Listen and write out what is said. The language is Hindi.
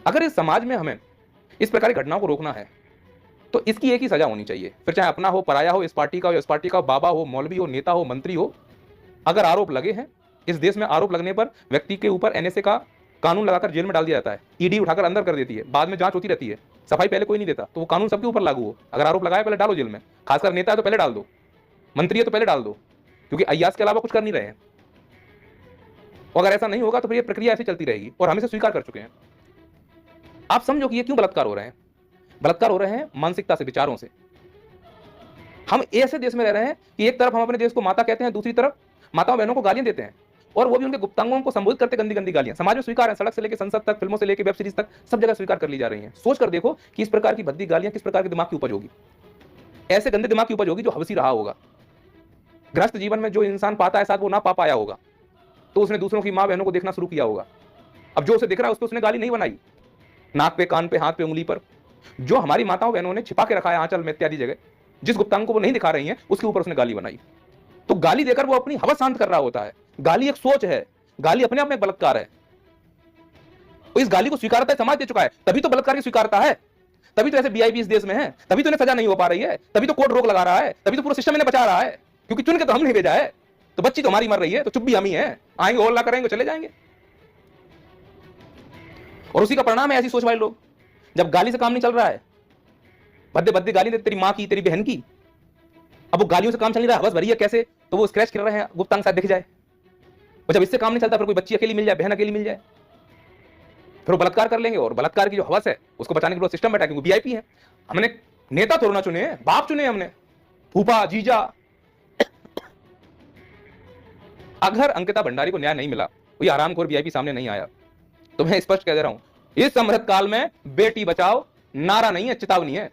अगर इस समाज में हमें इस प्रकार की घटनाओं को रोकना है तो इसकी एक ही सजा होनी चाहिए, फिर चाहे अपना हो, पराया हो, इस पार्टी का हो, इस पार्टी का हो, बाबा हो, मौलवी हो, नेता हो, मंत्री हो। अगर आरोप लगे हैं, इस देश में आरोप लगने पर व्यक्ति के ऊपर एनएसए का कानून लगाकर जेल में डाल दिया जाता है, ईडी उठाकर अंदर कर देती है, बाद में जांच होती रहती है, सफाई पहले कोई नहीं देता, तो वो कानून सबके ऊपर लागू हो। अगर आरोप लगाया पहले डालो जेल में, खासकर नेता है तो पहले डाल दो, मंत्री है तो पहले डाल दो, क्योंकि अय्यास के अलावा कुछ कर नहीं रहे हैं। और अगर ऐसा नहीं होगा तो फिर ये प्रक्रिया ऐसी चलती रहेगी, और हम इसे स्वीकार कर चुके हैं। आप समझो कि ये क्यों बलात्कार हो रहे हैं। बलात्कार हो रहे हैं मानसिकता से, विचारों से। हम ऐसे देश में रह रहे हैं कि एक तरफ हम अपने देश को माता कहते हैं, दूसरी तरफ माताओं बहनों को गालियां देते हैं, और वो भी उनके गुप्तांगों को संबोधित करते गंदी गंदी गालियां समाज में स्वीकार है। सड़क से लेकर संसद तक, फिल्मों से लेकर वेब सीरीज तक, सब जगह स्वीकार कर ली जा रही हैं। सोच कर देखो कि इस प्रकार की भद्दी गालियां किस प्रकार के दिमाग की उपज होगी। ऐसे गंदे दिमाग की उपज होगी जो हवसी रहा होगा। ग्रस्त जीवन में जो इंसान पाता है साथ वो ना पा पाया होगा, तो उसने दूसरों की मां बहनों को देखना शुरू किया होगा। अब जो उसे दिख रहा है उस पर उसने गाली नहीं बनाई, नाक पे, कान पे, हाथ पे, उंगली पर। जो हमारी माताओं बहनों ने छिपा के रखा है आंचल में इत्यादि जगह, जिस गुप्तांग को वो नहीं दिखा रही हैं, उसके ऊपर उसने गाली बनाई। तो गाली देकर वो अपनी हवस शांत कर रहा होता है। गाली एक सोच है, गाली अपने आप में बलात्कार है। तो इस गाली को स्वीकारता है समाज दे चुका है, तभी तो बलात्कार की स्वीकारता है, तभी तो ऐसे वीआईपी इस देश में है, तभी तो इन्हें सजा नहीं हो पा रही है, तभी तो कोर्ट रोक लगा रहा है, तभी तो पूरा सिस्टम इन्हें बचा रहा है, क्योंकि चुन के तो हमने भेजा है। तो बच्ची तो हमारी मर रही है, तो चुप भी हम ही हैं, आएंगे हल्ला करेंगे चले जाएंगे। और उसी का परिणाम है ऐसी सोच वाले लोग। जब गाली से काम नहीं चल रहा है, भद्दे भद्दे गाली देते, तेरी मां की, तेरी बहन की, अब वो गालियों से काम चल नहीं रहा है, हवस भरी है कैसे, तो वो स्क्रैच कर रहे हैं गुप्तांग शायद दिख जाए। और जब इससे काम नहीं चलता, फिर कोई बच्ची अकेली मिल जाए, बहन अकेली मिल जाए, फिर वो बलात्कार कर लेंगे। और बलात्कार की जो हवस है उसको बचाने के लिए सिस्टम बैठा, क्योंकि वीआईपी है। हमने नेता थोड़ा ना चुने, बाप चुने हमने, फूफा, जीजा। अगर अंकिता भंडारी को न्याय नहीं मिला, कोई आरामखोर वीआईपी सामने नहीं आया, तो मैं स्पष्ट कह दे रहा हूं, इस अमृत काल में बेटी बचाओ नारा नहीं है, चेतावनी है।